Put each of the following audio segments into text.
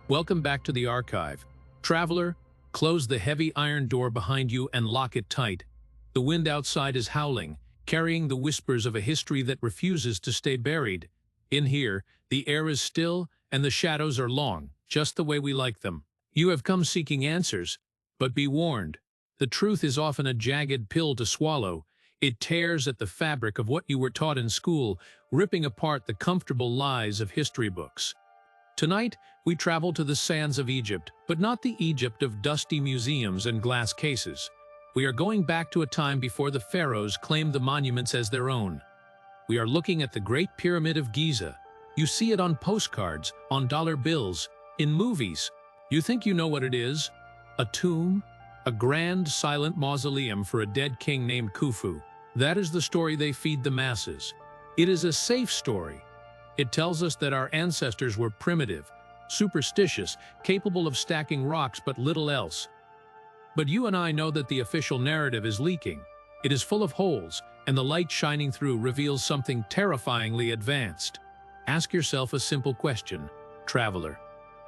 Welcome back to the archive. Traveler, close the heavy iron door behind you and lock it tight. The wind outside is howling, carrying the whispers of a history that refuses to stay buried. In here, the air is still and the shadows are long, just the way we like them. You have come seeking answers, but be warned. The truth is often a jagged pill to swallow. It tears at the fabric of what you were taught in school, ripping apart the comfortable lies of history books. Tonight, we travel to the sands of Egypt, but not the Egypt of dusty museums and glass cases. We are going back to a time before the pharaohs claimed the monuments as their own. We are looking at the Great Pyramid of Giza. You see it on postcards, on dollar bills, in movies. You think you know what it is? A tomb? A grand, silent mausoleum for a dead king named Khufu. That is the story they feed the masses. It is a safe story. It tells us that our ancestors were primitive, superstitious, capable of stacking rocks but little else. But you and I know that the official narrative is leaking. It is full of holes, and the light shining through reveals something terrifyingly advanced. Ask yourself a simple question, traveler.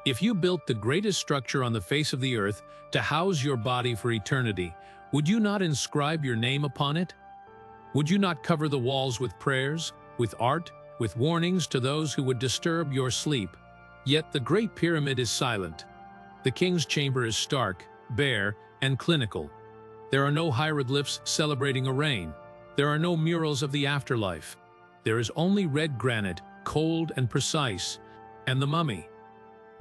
If you built the greatest structure on the face of the earth to house your body for eternity, would you not inscribe your name upon it? Would you not cover the walls with prayers, with art, with warnings to those who would disturb your sleep? Yet the Great Pyramid is silent. The king's chamber is stark, bare, and clinical. There are no hieroglyphs celebrating a reign. There are no murals of the afterlife. There is only red granite, cold and precise, and the mummy.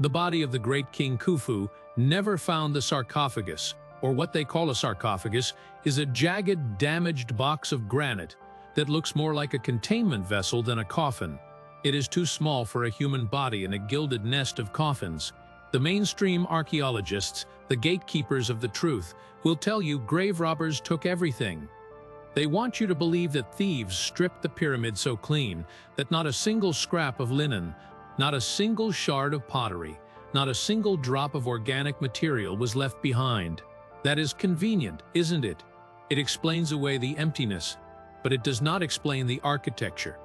The body of the great King Khufu never found the sarcophagus, or what they call a sarcophagus, is a jagged, damaged box of granite that looks more like a containment vessel than a coffin. It is too small for a human body in a gilded nest of coffins. The mainstream archaeologists, the gatekeepers of the truth, will tell you grave robbers took everything. They want you to believe that thieves stripped the pyramid so clean that not a single scrap of linen, not a single shard of pottery, not a single drop of organic material was left behind. That is convenient, isn't it? It explains away the emptiness, but it does not explain the architecture.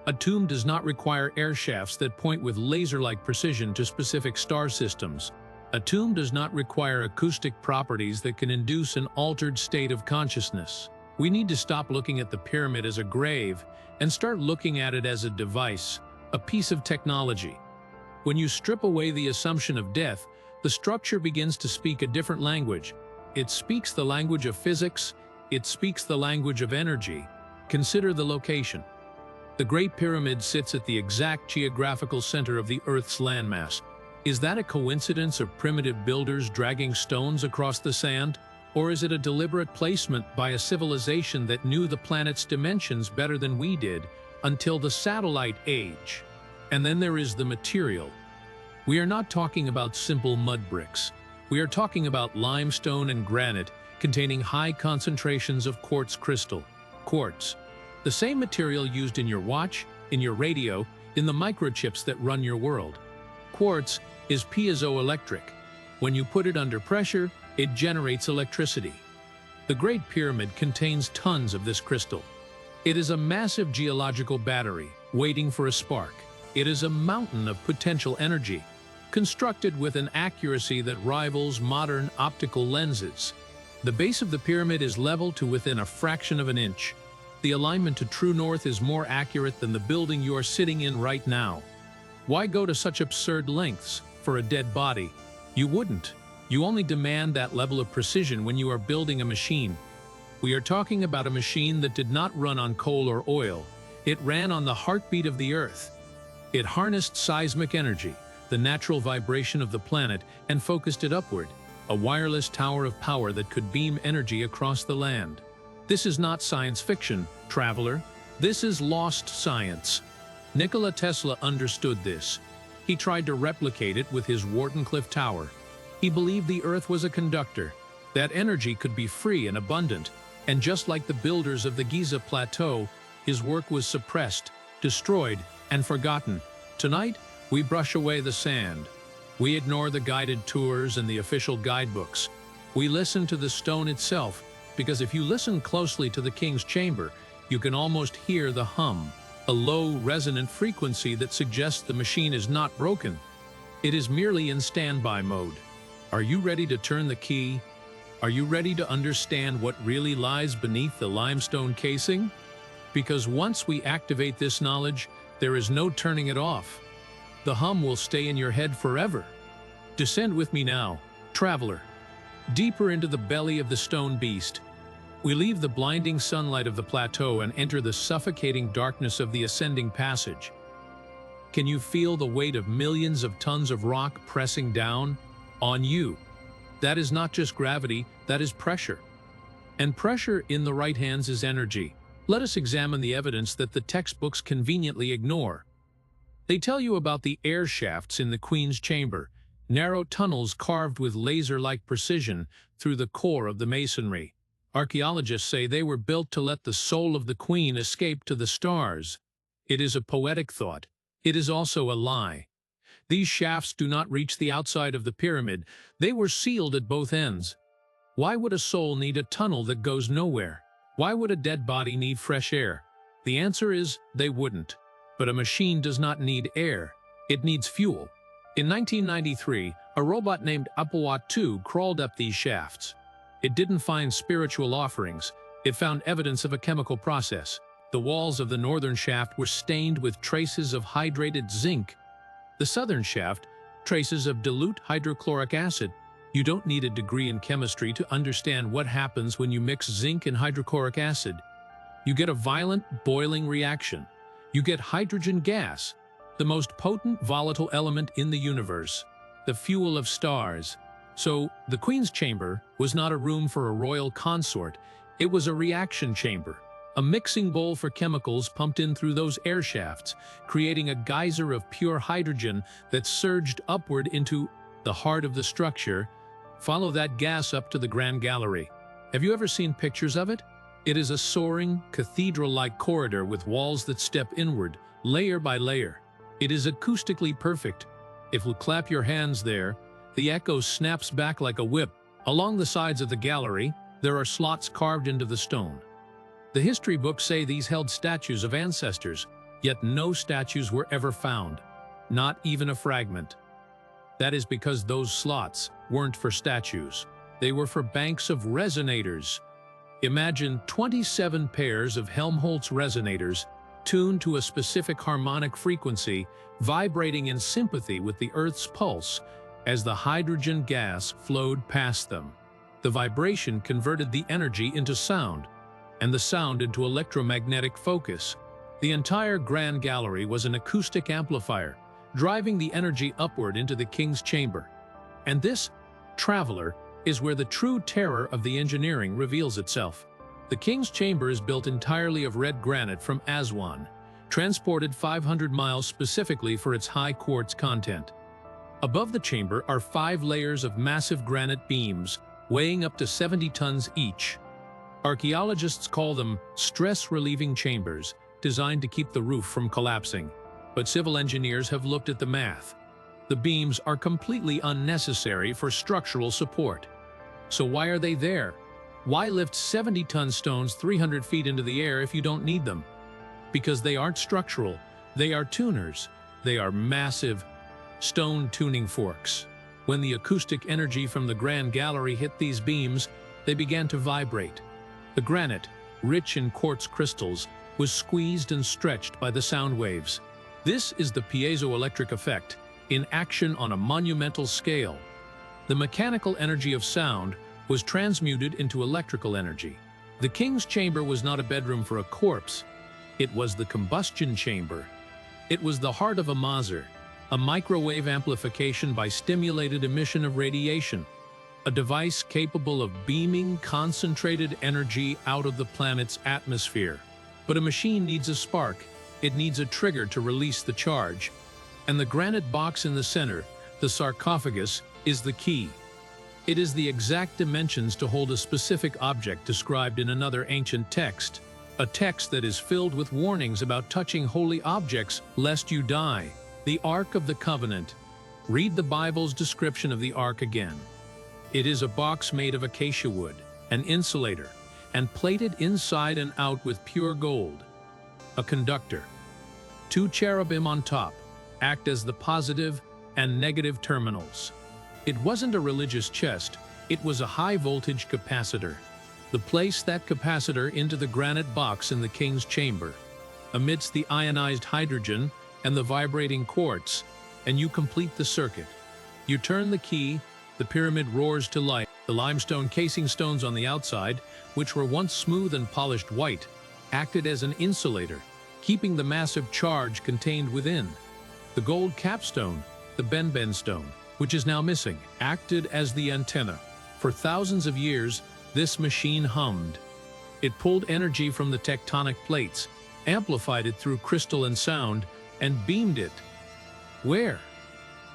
A tomb does not require air shafts that point with laser-like precision to specific star systems. A tomb does not require acoustic properties that can induce an altered state of consciousness. We need to stop looking at the pyramid as a grave and start looking at it as a device, a piece of technology. When you strip away the assumption of death, the structure begins to speak a different language. It speaks the language of physics. It speaks the language of energy. Consider the location. The Great Pyramid sits at the exact geographical center of the Earth's landmass. Is that a coincidence of primitive builders dragging stones across the sand? Or is it a deliberate placement by a civilization that knew the planet's dimensions better than we did until the satellite age? And then there is the material. We are not talking about simple mud bricks. We are talking about limestone and granite containing high concentrations of quartz crystal. Quartz, the same material used in your watch, in your radio, in the microchips that run your world. Quartz is piezoelectric. When you put it under pressure, it generates electricity. The Great Pyramid contains tons of this crystal. It is a massive geological battery waiting for a spark. It is a mountain of potential energy, constructed with an accuracy that rivals modern optical lenses. The base of the pyramid is level to within a fraction of an inch. The alignment to true north is more accurate than the building you are sitting in right now. Why go to such absurd lengths for a dead body? You wouldn't. You only demand that level of precision when you are building a machine. We are talking about a machine that did not run on coal or oil. It ran on the heartbeat of the Earth. It harnessed seismic energy, the natural vibration of the planet, and focused it upward, a wireless tower of power that could beam energy across the land. This is not science fiction, traveler. This is lost science. Nikola Tesla understood this. He tried to replicate it with his Wardenclyffe Tower. He believed the Earth was a conductor, that energy could be free and abundant, and just like the builders of the Giza Plateau, his work was suppressed, destroyed, and forgotten. Tonight, we brush away the sand. We ignore the guided tours and the official guidebooks. We listen to the stone itself, because if you listen closely to the king's chamber, you can almost hear the hum, a low, resonant frequency that suggests the machine is not broken. It is merely in standby mode. Are you ready to turn the key? Are you ready to understand what really lies beneath the limestone casing? Because once we activate this knowledge, there is no turning it off. The hum will stay in your head forever. Descend with me now, traveler, deeper into the belly of the stone beast. We leave the blinding sunlight of the plateau and enter the suffocating darkness of the ascending passage. Can you feel the weight of millions of tons of rock pressing down on you? That is not just gravity, that is pressure. And pressure in the right hands is energy. Let us examine the evidence that the textbooks conveniently ignore. They tell you about the air shafts in the Queen's chamber, narrow tunnels carved with laser-like precision through the core of the masonry. Archaeologists say they were built to let the soul of the Queen escape to the stars. It is a poetic thought. It is also a lie. These shafts do not reach the outside of the pyramid. They were sealed at both ends. Why would a soul need a tunnel that goes nowhere? Why would a dead body need fresh air? The answer is they wouldn't. But a machine does not need air. It needs fuel. In 1993, a robot named Apawat 2 crawled up these shafts. It didn't find spiritual offerings. It found evidence of a chemical process. The walls of the northern shaft were stained with traces of hydrated zinc. The southern shaft, traces of dilute hydrochloric acid. You don't need a degree in chemistry to understand what happens when you mix zinc and hydrochloric acid. You get a violent, boiling reaction. You get hydrogen gas, the most potent volatile element in the universe, the fuel of stars. So, the Queen's chamber was not a room for a royal consort. It was a reaction chamber, a mixing bowl for chemicals pumped in through those air shafts, creating a geyser of pure hydrogen that surged upward into the heart of the structure. Follow that gas up to the Grand Gallery. Have you ever seen pictures of it? It is a soaring, cathedral-like corridor with walls that step inward, layer by layer. It is acoustically perfect. If you clap your hands there, the echo snaps back like a whip. Along the sides of the gallery, there are slots carved into the stone. The history books say these held statues of ancestors, yet no statues were ever found, not even a fragment. That is because those slots weren't for statues. They were for banks of resonators. Imagine 27 pairs of Helmholtz resonators tuned to a specific harmonic frequency, vibrating in sympathy with the Earth's pulse as the hydrogen gas flowed past them. The vibration converted the energy into sound, and the sound into electromagnetic focus. The entire Grand Gallery was an acoustic amplifier, driving the energy upward into the king's chamber. And this, traveler, is where the true terror of the engineering reveals itself. The king's chamber is built entirely of red granite from Aswan, transported 500 miles specifically for its high quartz content. Above the chamber are 5 layers of massive granite beams, weighing up to 70 tons each. Archaeologists call them stress-relieving chambers, designed to keep the roof from collapsing. But civil engineers have looked at the math. The beams are completely unnecessary for structural support. So why are they there? Why lift 70-ton stones 300 feet into the air if you don't need them? Because they aren't structural. They are tuners. They are massive stone tuning forks. When the acoustic energy from the Grand Gallery hit these beams, they began to vibrate. The granite, rich in quartz crystals, was squeezed and stretched by the sound waves. This is the piezoelectric effect, in action on a monumental scale. The mechanical energy of sound was transmuted into electrical energy. The king's chamber was not a bedroom for a corpse. It was the combustion chamber. It was the heart of a maser, a microwave amplification by stimulated emission of radiation, a device capable of beaming concentrated energy out of the planet's atmosphere. But a machine needs a spark. It needs a trigger to release the charge. And the granite box in the center, the sarcophagus, is the key. It is the exact dimensions to hold a specific object described in another ancient text, a text that is filled with warnings about touching holy objects lest you die. The Ark of the Covenant. Read the Bible's description of the Ark again. It is a box made of acacia wood, an insulator, and plated inside and out with pure gold. A conductor. 2 cherubim on top act as the positive and negative terminals. It wasn't a religious chest, it was a high-voltage capacitor. Place that capacitor into the granite box in the king's chamber, amidst the ionized hydrogen and the vibrating quartz, and you complete the circuit. You turn the key, the pyramid roars to life. The limestone casing stones on the outside, which were once smooth and polished white, acted as an insulator, keeping the massive charge contained within. The gold capstone, the Benben stone, which is now missing, acted as the antenna. For thousands of years, this machine hummed. It pulled energy from the tectonic plates, amplified it through crystal and sound, and beamed it. Where?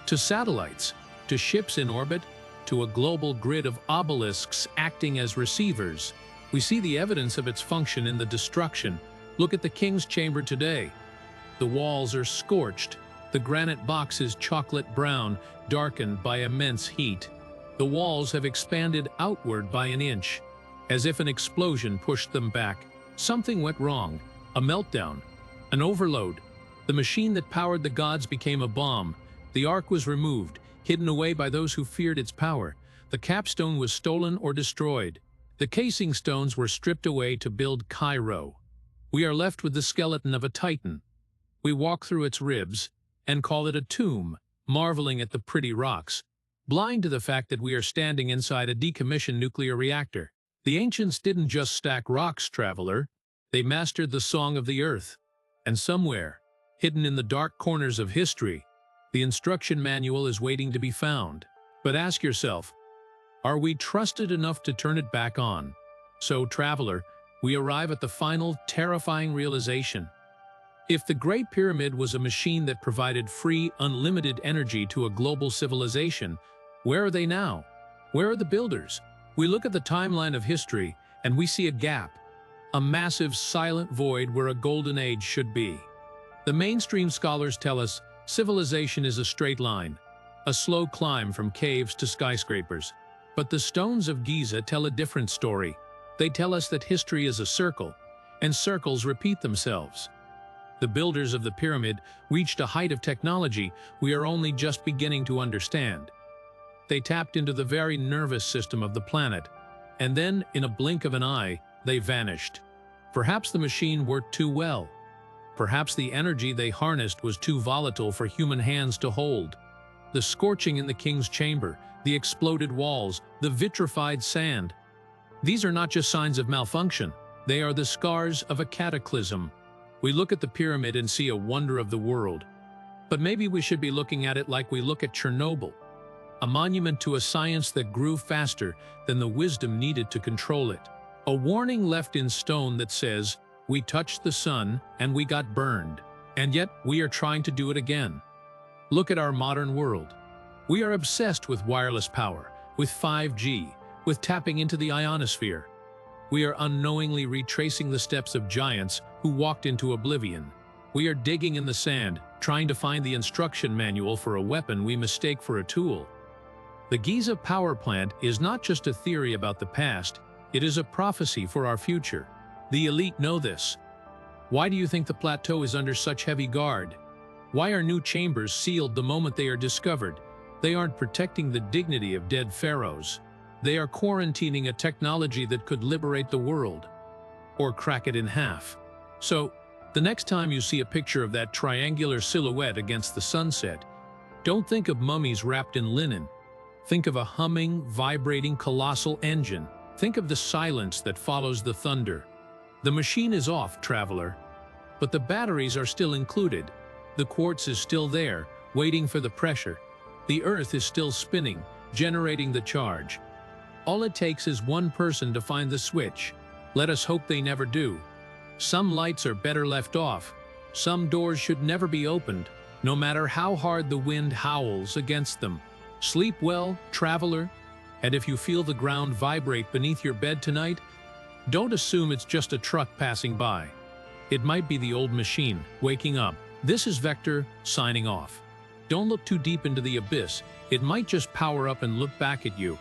To satellites, to ships in orbit, to a global grid of obelisks acting as receivers. We see the evidence of its function in the destruction. Look at the king's chamber today. The walls are scorched. The granite box is chocolate brown, darkened by immense heat. The walls have expanded outward by an inch, as if an explosion pushed them back. Something went wrong. A meltdown. An overload. The machine that powered the gods became a bomb. The ark was removed, hidden away by those who feared its power. The capstone was stolen or destroyed. The casing stones were stripped away to build Cairo. We are left with the skeleton of a titan. We walk through its ribs and call it a tomb, marveling at the pretty rocks, blind to the fact that we are standing inside a decommissioned nuclear reactor. The ancients didn't just stack rocks, traveler. They mastered the song of the earth. And somewhere, hidden in the dark corners of history, the instruction manual is waiting to be found. But ask yourself, are we trusted enough to turn it back on? So, traveler, we arrive at the final, terrifying realization. If the Great Pyramid was a machine that provided free, unlimited energy to a global civilization, where are they now? Where are the builders? We look at the timeline of history, and we see a gap, a massive, silent void where a golden age should be. The mainstream scholars tell us civilization is a straight line, a slow climb from caves to skyscrapers. But the stones of Giza tell a different story. They tell us that history is a circle, and circles repeat themselves. The builders of the pyramid reached a height of technology we are only just beginning to understand. They tapped into the very nervous system of the planet, and then, in a blink of an eye, they vanished. Perhaps the machine worked too well. Perhaps the energy they harnessed was too volatile for human hands to hold. The scorching in the king's chamber, the exploded walls, the vitrified sand. These are not just signs of malfunction. They are the scars of a cataclysm. We look at the pyramid and see a wonder of the world. But maybe we should be looking at it like we look at Chernobyl, a monument to a science that grew faster than the wisdom needed to control it. A warning left in stone that says, we touched the sun and we got burned, and yet we are trying to do it again. Look at our modern world. We are obsessed with wireless power, with 5G, with tapping into the ionosphere. We are unknowingly retracing the steps of giants who walked into oblivion. We are digging in the sand, trying to find the instruction manual for a weapon we mistake for a tool. The Giza Power Plant is not just a theory about the past, it is a prophecy for our future. The elite know this. Why do you think the plateau is under such heavy guard? Why are new chambers sealed the moment they are discovered? They aren't protecting the dignity of dead pharaohs. They are quarantining a technology that could liberate the world, or crack it in half. So, the next time you see a picture of that triangular silhouette against the sunset, don't think of mummies wrapped in linen. Think of a humming, vibrating, colossal engine. Think of the silence that follows the thunder. The machine is off, traveler, but the batteries are still included. The quartz is still there, waiting for the pressure. The earth is still spinning, generating the charge. All it takes is one person to find the switch. Let us hope they never do. Some lights are better left off. Some doors should never be opened, no matter how hard the wind howls against them. Sleep well, traveler, and if you feel the ground vibrate beneath your bed tonight, don't assume it's just a truck passing by. It might be the old machine, waking up. This is Vector, signing off. Don't look too deep into the abyss. It might just power up and look back at you.